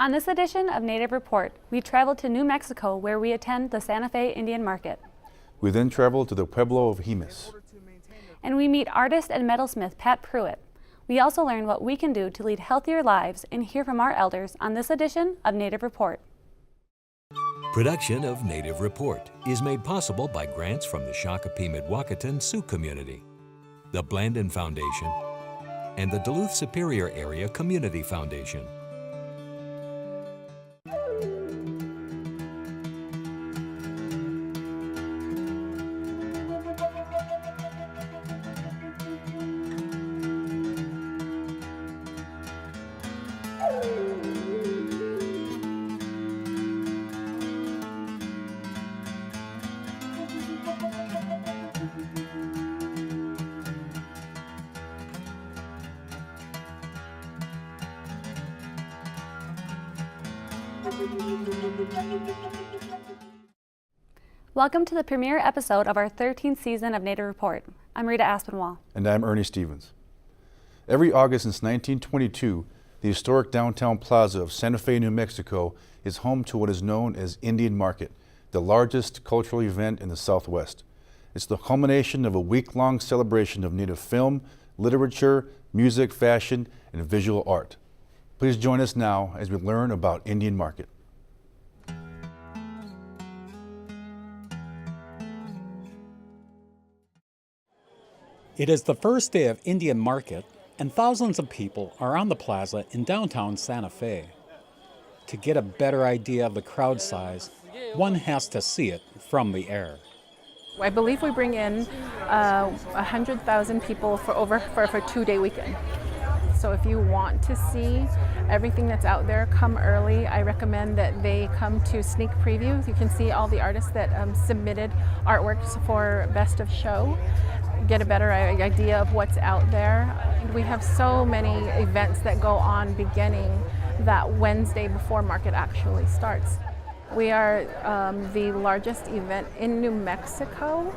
On this edition of Native Report, we travel to New Mexico where we attend the Santa Fe Indian Market. We then travel to the Pueblo of Jemez. And we meet artist and metalsmith Pat Pruitt. We also learn what we can do to lead healthier lives and hear from our elders on this edition of Native Report. Production of Native Report is made possible by grants from the Shakopee-Mdewakanton Sioux community, the Blandon Foundation, and the Duluth Superior Area Community Foundation. Welcome to the premiere episode of our 13th season of Native Report. I'm Rita Aspinwall. And I'm Ernie Stevens. Every August since 1922, the historic downtown plaza of Santa Fe, New Mexico is home to what is known as Indian Market, the largest cultural event in the Southwest. It's the culmination of a week-long celebration of Native film, literature, music, fashion, and visual art. Please join us now as we learn about Indian Market. It is the first day of Indian Market, and thousands of people are on the plaza in downtown Santa Fe. To get a better idea of the crowd size, one has to see it from the air. I believe we bring in 100,000 people for a 2-day weekend. So if you want to see everything that's out there, come early. I recommend that they come to sneak previews. You can see all the artists that submitted artworks for Best of Show. Get a better idea of what's out there. We have so many events that go on beginning that Wednesday before market actually starts. We are the largest event in New Mexico.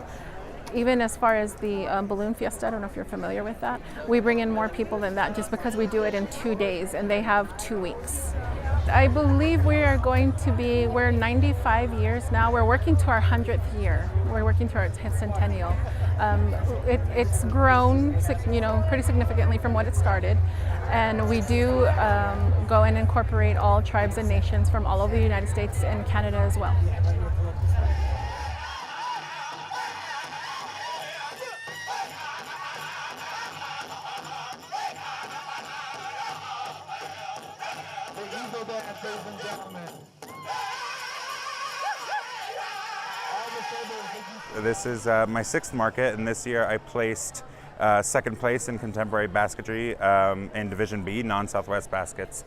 Even as far as the balloon fiesta, I don't know if you're familiar with that. We bring in more people than that just because we do it in 2 days and they have 2 weeks. I believe we're 95 years now. We're working to our 100th year. We're working to our centennial. It's grown, pretty significantly from what it started. And we do go and incorporate all tribes and nations from all over the United States and Canada as well. This is my 6th market, and this year I placed 2nd place in contemporary basketry in Division B, non-Southwest baskets,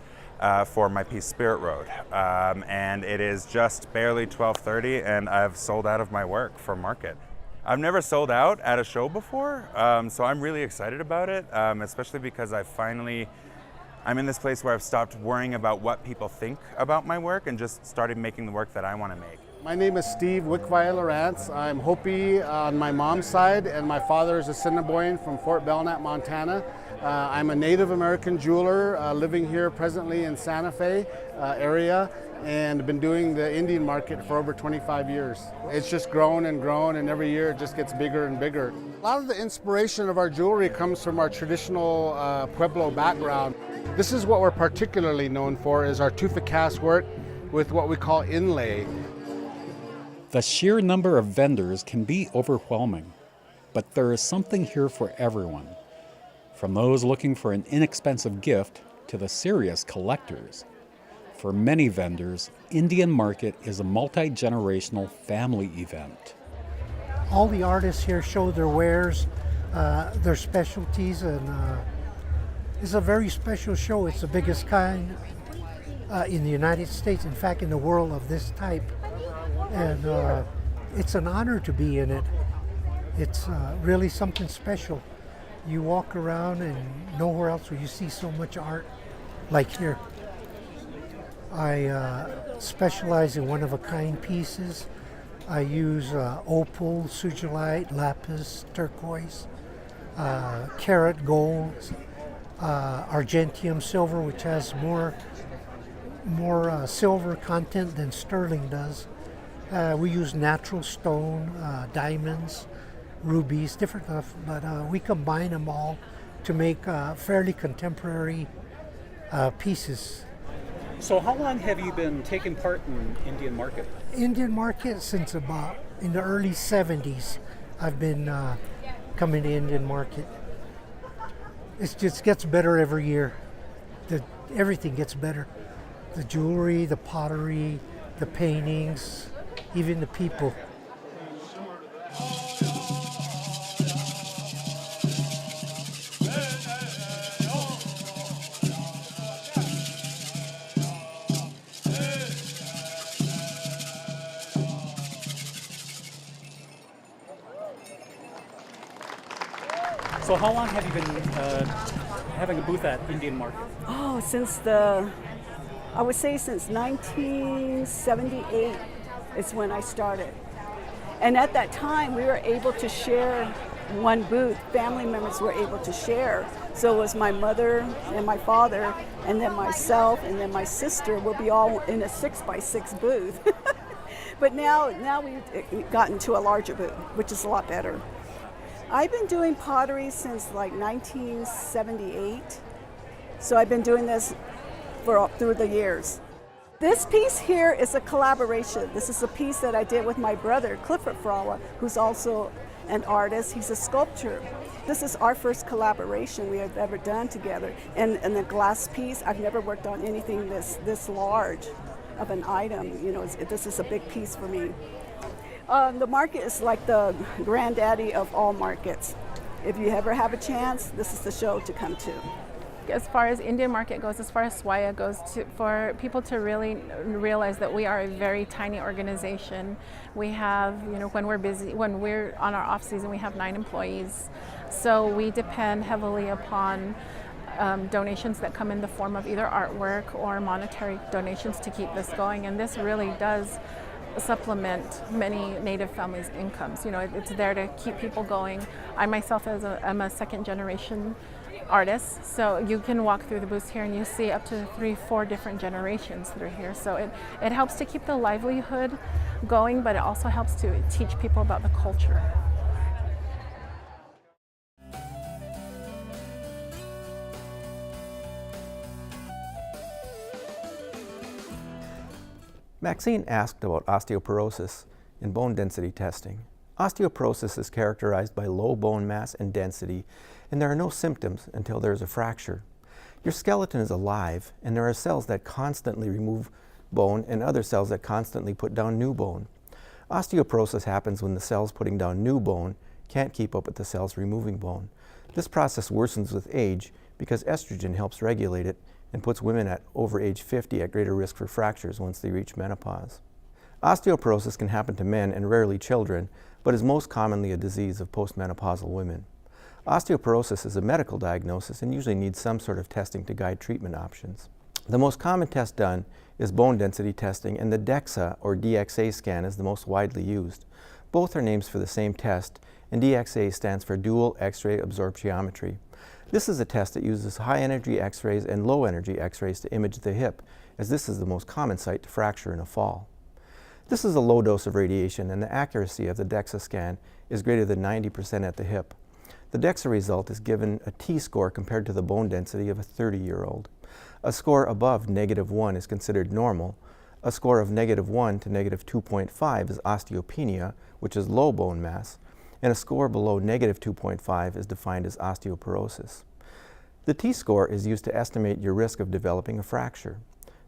for my piece Spirit Road. And it is just barely 12:30, and I've sold out of my work for market. I've never sold out at a show before, so I'm really excited about it, especially because I'm in this place where I've stopped worrying about what people think about my work and just started making the work that I want to make. My name is Steve Wickweiler-Rance. I'm Hopi on my mom's side, and my father is a Assiniboine from Fort Belknap, Montana. I'm a Native American jeweler living here presently in Santa Fe area, and been doing the Indian Market for over 25 years. It's just grown and grown, and every year it just gets bigger and bigger. A lot of the inspiration of our jewelry comes from our traditional Pueblo background. This is what we're particularly known for, is our tufa cast work with what we call inlay. The sheer number of vendors can be overwhelming, but there is something here for everyone, from those looking for an inexpensive gift to the serious collectors. For many vendors, Indian Market is a multi-generational family event. All the artists here show their wares, their specialties, and it's a very special show. It's the biggest kind in the United States, in fact in the world of this type. And it's an honor to be in it. It's really something special. You walk around and nowhere else will you see so much art like here. I specialize in one-of-a-kind pieces. I use opal, sugilite, lapis, turquoise, carat gold, argentium silver, which has more more silver content than sterling does. We use natural stone, diamonds, rubies, different stuff, but we combine them all to make fairly contemporary pieces. So how long have you been taking part in Indian market? Indian market since about in the early 70s. I've been coming to Indian market. It just gets better every year. Everything gets better. The jewelry, the pottery, the paintings, even the people. So how long have you been having a booth at Indian market? Oh, I would say since 1978 is when I started. And at that time, we were able to share one booth. Family members were able to share. So it was my mother and my father, and then myself, and then my sister will be all in a 6x6 booth. But now we've gotten to a larger booth, which is a lot better. I've been doing pottery since like 1978. So I've been doing this through the years. This piece here is a collaboration. This is a piece that I did with my brother, Clifford Frawa, who's also an artist. He's a sculptor. This is our first collaboration we have ever done together. And the glass piece, I've never worked on anything this large of an item. You know, this is a big piece for me. The market is like the granddaddy of all markets. If you ever have a chance, this is the show to come to. As far as Indian market goes, as far as SWAYA goes, for people to really realize that we are a very tiny organization. We have, when we're on our off season, we have 9 employees. So we depend heavily upon donations that come in the form of either artwork or monetary donations to keep this going. And this really does supplement many Native families' incomes. It's there to keep people going. I myself am a second generation artist, so you can walk through the booths here and you see up to 3-4 different generations that are here. So it helps to keep the livelihood going, but it also helps to teach people about the culture. Maxine asked about osteoporosis and bone density testing. Osteoporosis is characterized by low bone mass and density, and there are no symptoms until there is a fracture. Your skeleton is alive, and there are cells that constantly remove bone and other cells that constantly put down new bone. Osteoporosis happens when the cells putting down new bone can't keep up with the cells removing bone. This process worsens with age because estrogen helps regulate it and puts women over age 50 at greater risk for fractures once they reach menopause. Osteoporosis can happen to men and rarely children, but is most commonly a disease of postmenopausal women. Osteoporosis is a medical diagnosis and usually needs some sort of testing to guide treatment options. The most common test done is bone density testing, and the DEXA or DXA scan is the most widely used. Both are names for the same test, and DXA stands for dual X-ray absorptiometry. This is a test that uses high-energy X-rays and low-energy X-rays to image the hip, as this is the most common site to fracture in a fall. This is a low dose of radiation, and the accuracy of the DEXA scan is greater than 90% at the hip. The DEXA result is given a T-score compared to the bone density of a 30-year-old. A score above -1 is considered normal. A score of -1 to -2.5 is osteopenia, which is low bone mass, and a score below -2.5 is defined as osteoporosis. The T-score is used to estimate your risk of developing a fracture.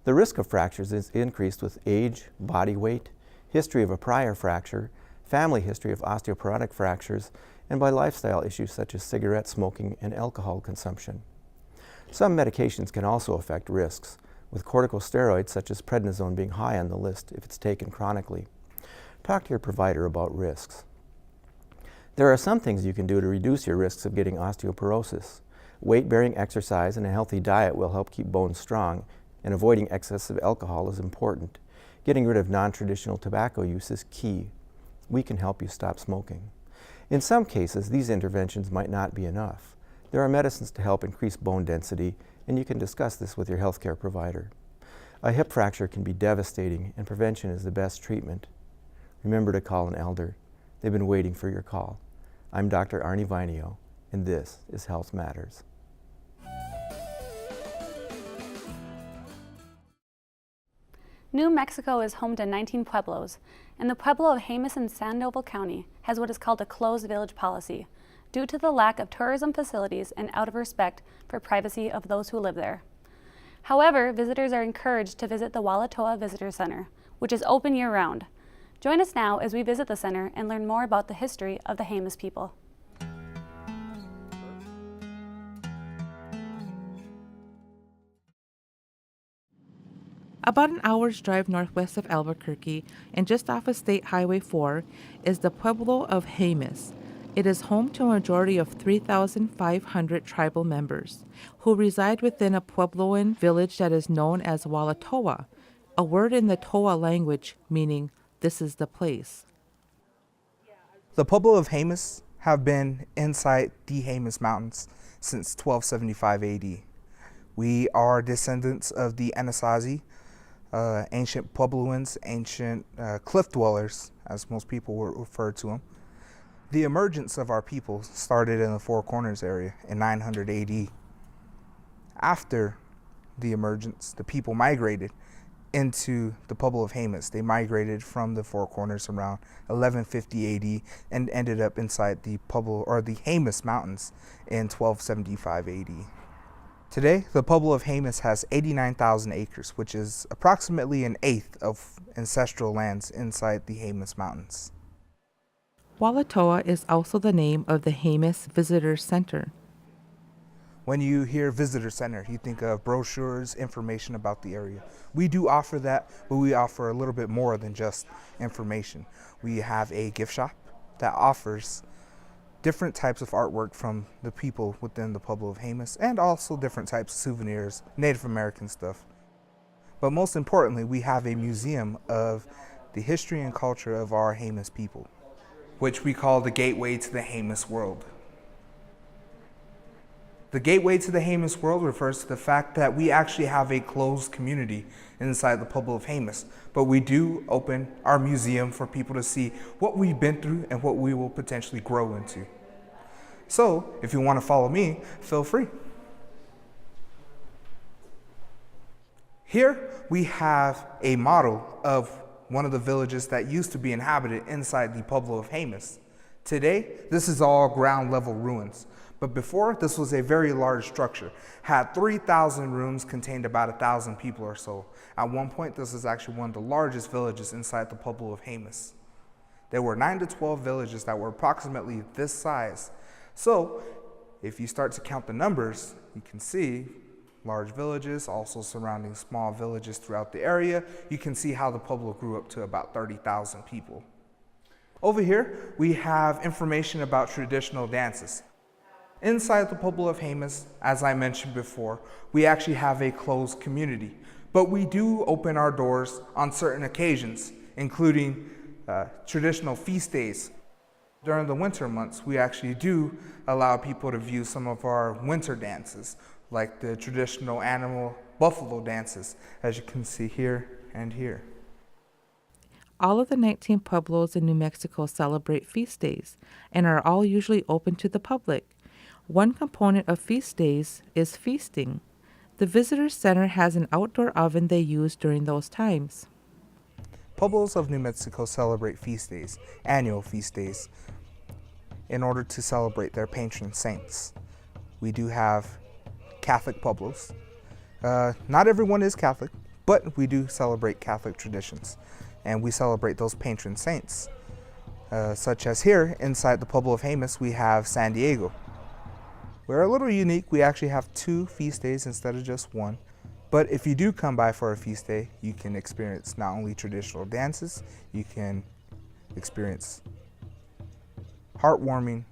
The risk of fractures is increased with age, body weight, history of a prior fracture, family history of osteoporotic fractures, and by lifestyle issues such as cigarette smoking and alcohol consumption. Some medications can also affect risks, with corticosteroids such as prednisone being high on the list if it's taken chronically. Talk to your provider about risks. There are some things you can do to reduce your risks of getting osteoporosis. Weight-bearing exercise and a healthy diet will help keep bones strong, and avoiding excessive alcohol is important. Getting rid of non-traditional tobacco use is key. We can help you stop smoking. In some cases, these interventions might not be enough. There are medicines to help increase bone density, and you can discuss this with your healthcare provider. A hip fracture can be devastating, and prevention is the best treatment. Remember to call an elder. They've been waiting for your call. I'm Dr. Arnie Vinio, and this is Health Matters. New Mexico is home to 19 pueblos, and the Pueblo of Jemez in Sandoval County has what is called a closed village policy, due to the lack of tourism facilities and out of respect for privacy of those who live there. However, visitors are encouraged to visit the Walatoa Visitor Center, which is open year-round. Join us now as we visit the center and learn more about the history of the Jemez people. About an hour's drive northwest of Albuquerque and just off of State Highway 4 is the Pueblo of Jemez. It is home to a majority of 3,500 tribal members who reside within a Puebloan village that is known as Walatoa, a word in the Toa language meaning this is the place. The Pueblo of Jemez have been inside the Jemez Mountains since 1275 AD. We are descendants of the Anasazi, ancient Puebloans, ancient cliff dwellers, as most people would refer to them. The emergence of our people started in the Four Corners area in 900 AD. After the emergence, the people migrated into the Pueblo of Jemez. They migrated from the Four Corners around 1150 AD and ended up inside the Pueblo or the Jemez Mountains in 1275 AD. Today, the Pueblo of Jemez has 89,000 acres, which is approximately an eighth of ancestral lands inside the Jemez Mountains. Walatoa is also the name of the Jemez Visitor Center. When you hear visitor center, you think of brochures, information about the area. We do offer that, but we offer a little bit more than just information. We have a gift shop that offers different types of artwork from the people within the Pueblo of Jemez, and also different types of souvenirs, Native American stuff. But most importantly, we have a museum of the history and culture of our Jemez people, which we call the gateway to the Jemez world. The gateway to the Jemez world refers to the fact that we actually have a closed community inside the Pueblo of Jemez, but we do open our museum for people to see what we've been through and what we will potentially grow into. So, if you want to follow me, feel free. Here we have a model of one of the villages that used to be inhabited inside the Pueblo of Jemez. Today, this is all ground level ruins. But before, this was a very large structure. Had 3,000 rooms, contained about 1,000 people or so. At one point, this is actually one of the largest villages inside the Pueblo of Jemez. There were 9 to 12 villages that were approximately this size. So, if you start to count the numbers, you can see large villages, also surrounding small villages throughout the area. You can see how the Pueblo grew up to about 30,000 people. Over here, we have information about traditional dances. Inside the Pueblo of Jemez, as I mentioned before, we actually have a closed community, but we do open our doors on certain occasions, including traditional feast days. During the winter months, we actually do allow people to view some of our winter dances, like the traditional animal buffalo dances, as you can see here and here. All of the 19 pueblos in New Mexico celebrate feast days and are all usually open to the public. One component of feast days is feasting. The Visitor Center has an outdoor oven they use during those times. Pueblos of New Mexico celebrate feast days, annual feast days, in order to celebrate their patron saints. We do have Catholic pueblos. Not everyone is Catholic, but we do celebrate Catholic traditions, and we celebrate those patron saints. Such as here, inside the Pueblo of Jemez, we have San Diego. We're a little unique. We actually have 2 feast days instead of just 1. But if you do come by for a feast day, you can experience not only traditional dances, you can experience heartwarming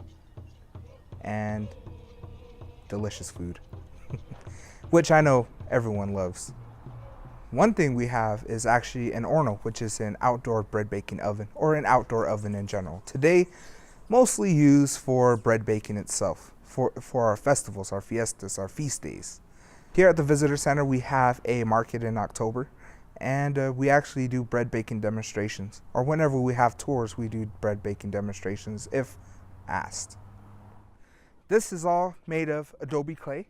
and delicious food, which I know everyone loves. One thing we have is actually an horno, which is an outdoor bread baking oven, or an outdoor oven in general. Today, mostly used for bread baking itself. For our festivals, our fiestas, our feast days. Here at the Visitor Center, we have a market in October, and we actually do bread baking demonstrations. Or whenever we have tours, we do bread baking demonstrations if asked. This is all made of adobe clay.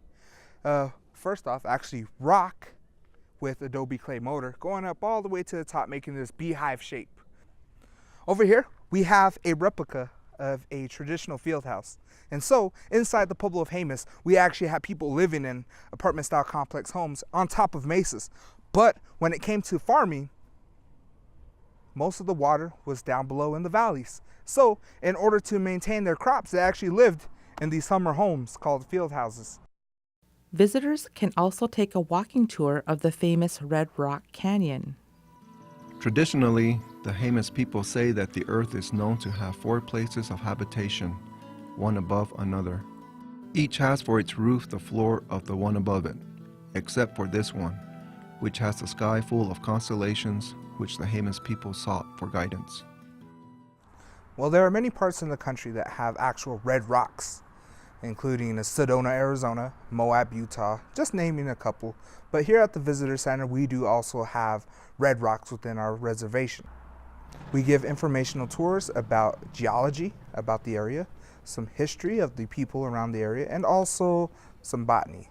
First off, actually rock with adobe clay motor, going up all the way to the top, making this beehive shape. Over here, we have a replica of a traditional field house. And so inside the Pueblo of Jemez, we actually have people living in apartment style complex homes on top of mesas. But when it came to farming, most of the water was down below in the valleys. So in order to maintain their crops, they actually lived in these summer homes called field houses. Visitors can also take a walking tour of the famous Red Rock Canyon. Traditionally, the Jemez people say that the earth is known to have 4 places of habitation, one above another. Each has for its roof the floor of the one above it, except for this one, which has the sky full of constellations which the Jemez people sought for guidance. Well, there are many parts in the country that have actual red rocks, including Sedona, Arizona, Moab, Utah, just naming a couple. But here at the Visitor Center, we do also have red rocks within our reservation. We give informational tours about geology, about the area, some history of the people around the area, and also some botany.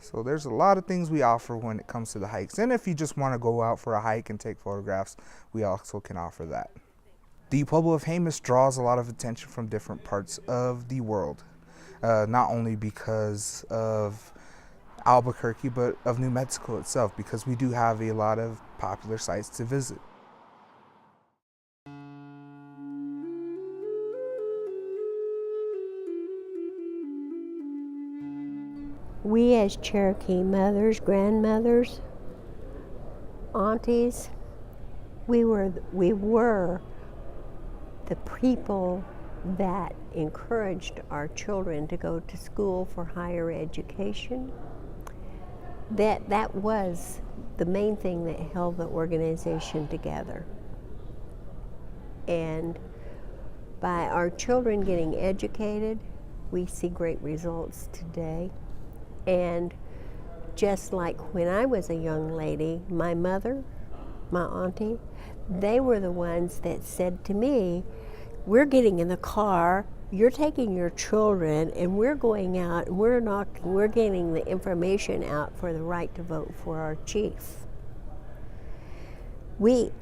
So there's a lot of things we offer when it comes to the hikes. And if you just want to go out for a hike and take photographs, we also can offer that. The Pueblo of Jemez draws a lot of attention from different parts of the world, not only because of Albuquerque, but of New Mexico itself, because we do have a lot of popular sites to visit. We as Cherokee mothers, grandmothers, aunties, we were the people that encouraged our children to go to school for higher education. That was the main thing that held the organization together. And by our children getting educated, we see great results today. And just like when I was a young lady, my mother, my auntie, they were the ones that said to me, we're getting in the car, you're taking your children, and we're going out, and we're getting the information out for the right to vote for our chief.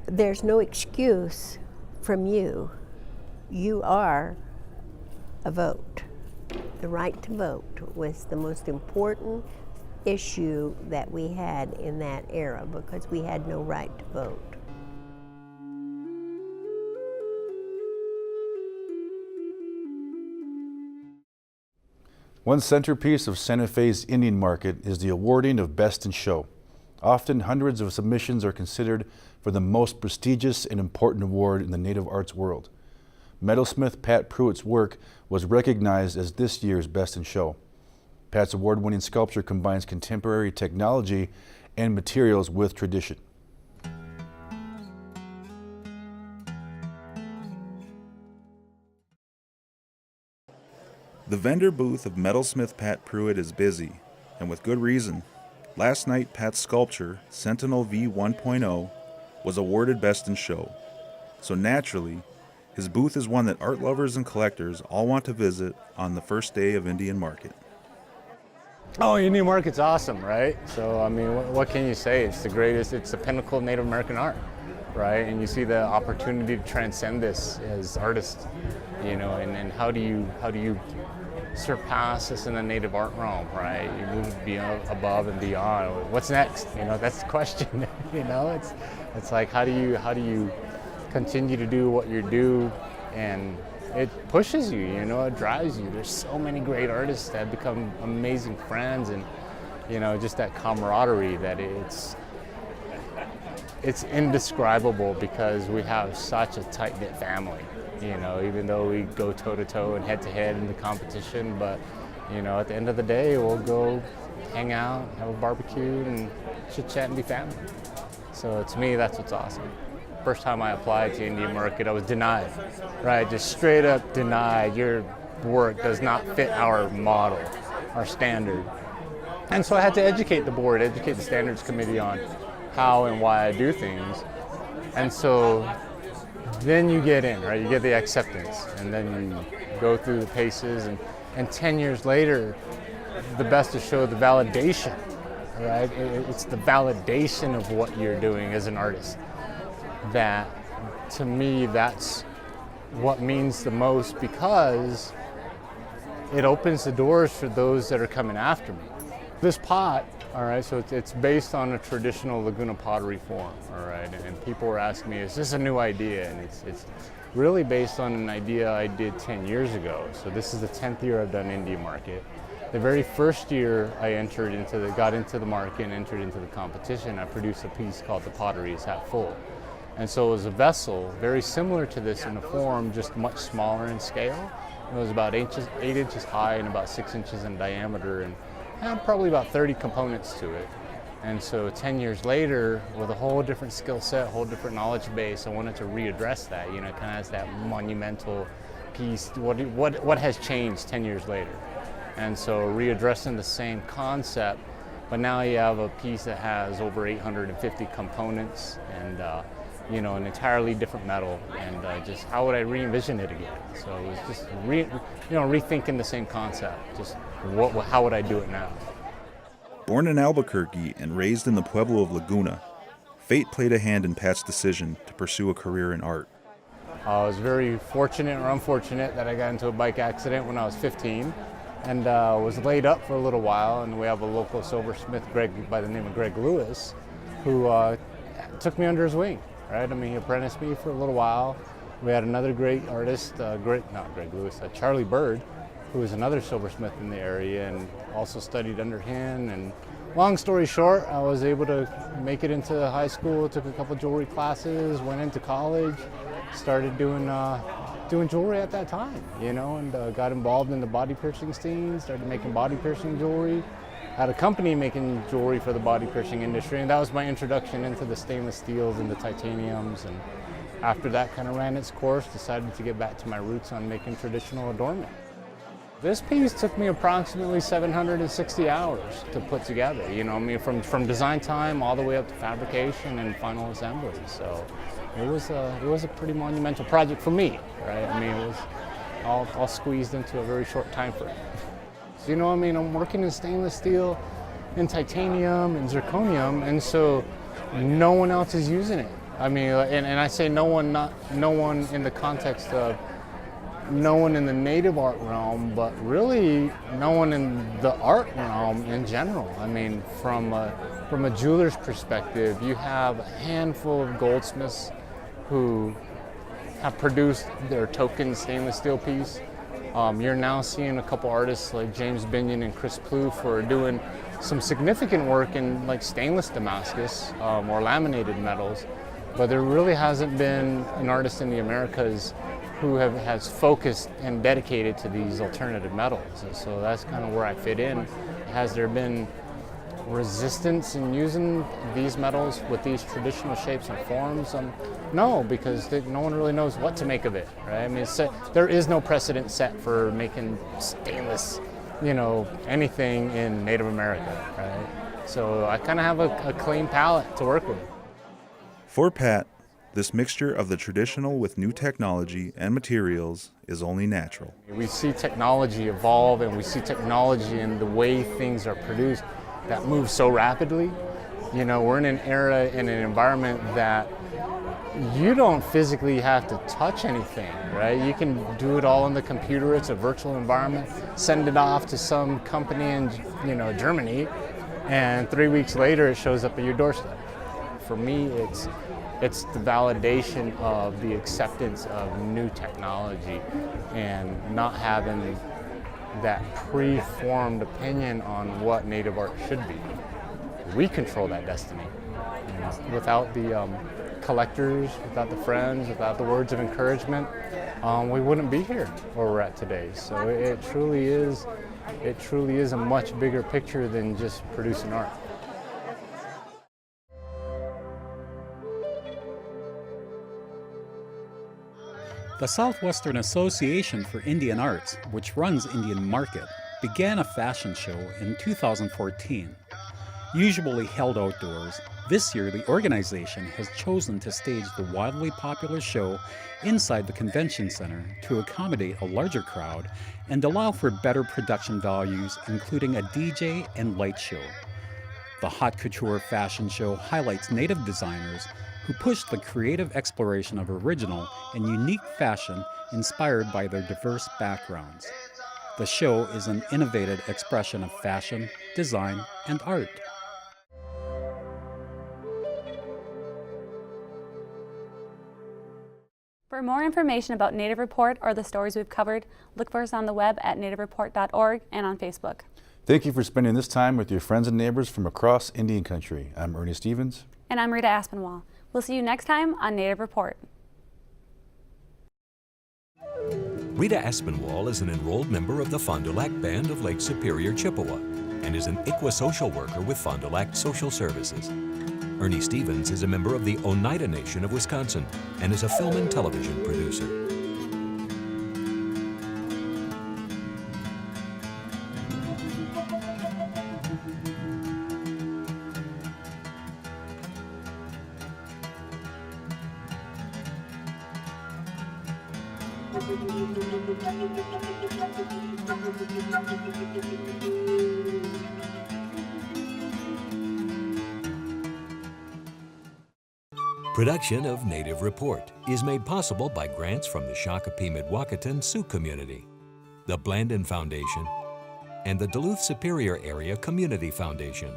There's no excuse from you. You are a vote. The right to vote was the most important issue that we had in that era because we had no right to vote. One centerpiece of Santa Fe's Indian Market is the awarding of Best in Show. Often hundreds of submissions are considered for the most prestigious and important award in the native arts world. Metalsmith Pat Pruitt's work was recognized as this year's Best in Show. Pat's award-winning sculpture combines contemporary technology and materials with tradition. The vendor booth of Metalsmith Pat Pruitt is busy, and with good reason. Last night, Pat's sculpture, Sentinel V 1.0, was awarded Best in Show. So naturally, his booth is one that art lovers and collectors all want to visit on the first day of Indian Market. Oh, Indian Market's awesome, right? So, I mean, what can you say? It's the greatest, it's the pinnacle of Native American art, right? And you see the opportunity to transcend this as artists, you know, and how do you surpass this in the native art realm, right? You move beyond, above and beyond. What's next? You know, that's the question. You know, it's like how do you continue to do what you do, and it pushes you, you know, it drives you. There's so many great artists that have become amazing friends, and you know, just that camaraderie that it's indescribable because we have such a tight-knit family, you know, even though we go toe-to-toe and head-to-head in the competition, but you know, at the end of the day, we'll go hang out, have a barbecue, and chit-chat and be family. So to me, that's what's awesome. First time I applied to Indian Market, I was denied, right? Just straight up denied. Your work does not fit our model, our standard. And so I had to educate the board, educate the standards committee on how and why I do things. And so then you get in, right? You get the acceptance, and then you go through the paces, and 10 years later, the best is show the validation, right? It's the validation of what you're doing as an artist. That, to me, that's what means the most, because it opens the doors for those that are coming after me. This pot, all right, so it's based on a traditional Laguna pottery form, all right, and people were asking me, is this a new idea? And it's really based on an idea I did 10 years ago. So this is the 10th year I've done India market. The very first year I got into the market and entered into the competition, I produced a piece called The Pottery is Half Full. And so it was a vessel very similar to this in the form, just much smaller in scale. It was about 8 inches high and about 6 inches in diameter, and had probably about 30 components to it. And so 10 years later, with a whole different skill set, whole different knowledge base, I wanted to readdress that, kind of as that monumental piece. What has changed 10 years later? And so readdressing the same concept, but now you have a piece that has over 850 components and an entirely different metal, and just how would I re-envision it again? So it was just rethinking the same concept, just how would I do it now? Born in Albuquerque and raised in the Pueblo of Laguna, fate played a hand in Pat's decision to pursue a career in art. I was very fortunate or unfortunate that I got into a bike accident when I was 15 and was laid up for a little while, and we have a local silversmith, Greg, by the name of Greg Lewis, who took me under his wing. Right? I mean, he apprenticed me for a little while. We had another great artist, Charlie Bird, who was another silversmith in the area, and also studied under him. And long story short, I was able to make it into high school, took a couple jewelry classes, went into college, started doing jewelry at that time, and got involved in the body piercing scene, started making body piercing jewelry. Had a company making jewelry for the body piercing industry, and that was my introduction into the stainless steels and the titaniums. And after that kind of ran its course, decided to get back to my roots on making traditional adornment. This piece took me approximately 760 hours to put together, from design time all the way up to fabrication and final assembly. So it was a pretty monumental project for me, right? I mean, it was all squeezed into a very short time frame. So, I'm working in stainless steel, in titanium, and zirconium, and so no one else is using it. I mean, and I say no one, not no one in the context of no one in the native art realm, but really no one in the art realm in general. I mean, from a jeweler's perspective, you have a handful of goldsmiths who have produced their token stainless steel piece. You're now seeing a couple artists like James Binion and Chris Plouffe who are doing some significant work in like stainless Damascus or laminated metals, but there really hasn't been an artist in the Americas who has focused and dedicated to these alternative metals. And so that's kind of where I fit in. Has there been resistance in using these metals with these traditional shapes and forms? No, because no one really knows what to make of it, right? I mean, there is no precedent set for making stainless, anything in Native America, right? So I kind of have a clean palette to work with. For Pat, this mixture of the traditional with new technology and materials is only natural. We see technology evolve, and we see technology in the way things are produced that moves so rapidly. We're in an era, in an environment that you don't physically have to touch anything, right? You can do it all on the computer. It's a virtual environment. Send it off to some company in, Germany, and 3 weeks later it shows up at your doorstep. For me, it's the validation of the acceptance of new technology and not having that pre-formed opinion on what native art should be. We control that destiny. Without the collectors, without the friends, without the words of encouragement, we wouldn't be here where we're at today. So it truly is a much bigger picture than just producing art. The Southwestern Association for Indian Arts, which runs Indian Market, began a fashion show in 2014. Usually held outdoors, this year the organization has chosen to stage the wildly popular show inside the convention center to accommodate a larger crowd and allow for better production values, including a DJ and light show. The Haute Couture fashion show highlights native designers who push the creative exploration of original and unique fashion inspired by their diverse backgrounds. The show is an innovative expression of fashion, design, and art. For more information about Native Report or the stories we've covered, look for us on the web at nativereport.org and on Facebook. Thank you for spending this time with your friends and neighbors from across Indian country. I'm Ernie Stevens. And I'm Rita Aspinwall. We'll see you next time on Native Report. Rita Aspinwall is an enrolled member of the Fond du Lac Band of Lake Superior, Chippewa, and is an ICWA social worker with Fond du Lac Social Services. Ernie Stevens is a member of the Oneida Nation of Wisconsin and is a film and television producer. Production of Native Report is made possible by grants from the Shakopee-Mdewakanton Sioux community, the Blandin Foundation, and the Duluth Superior Area Community Foundation.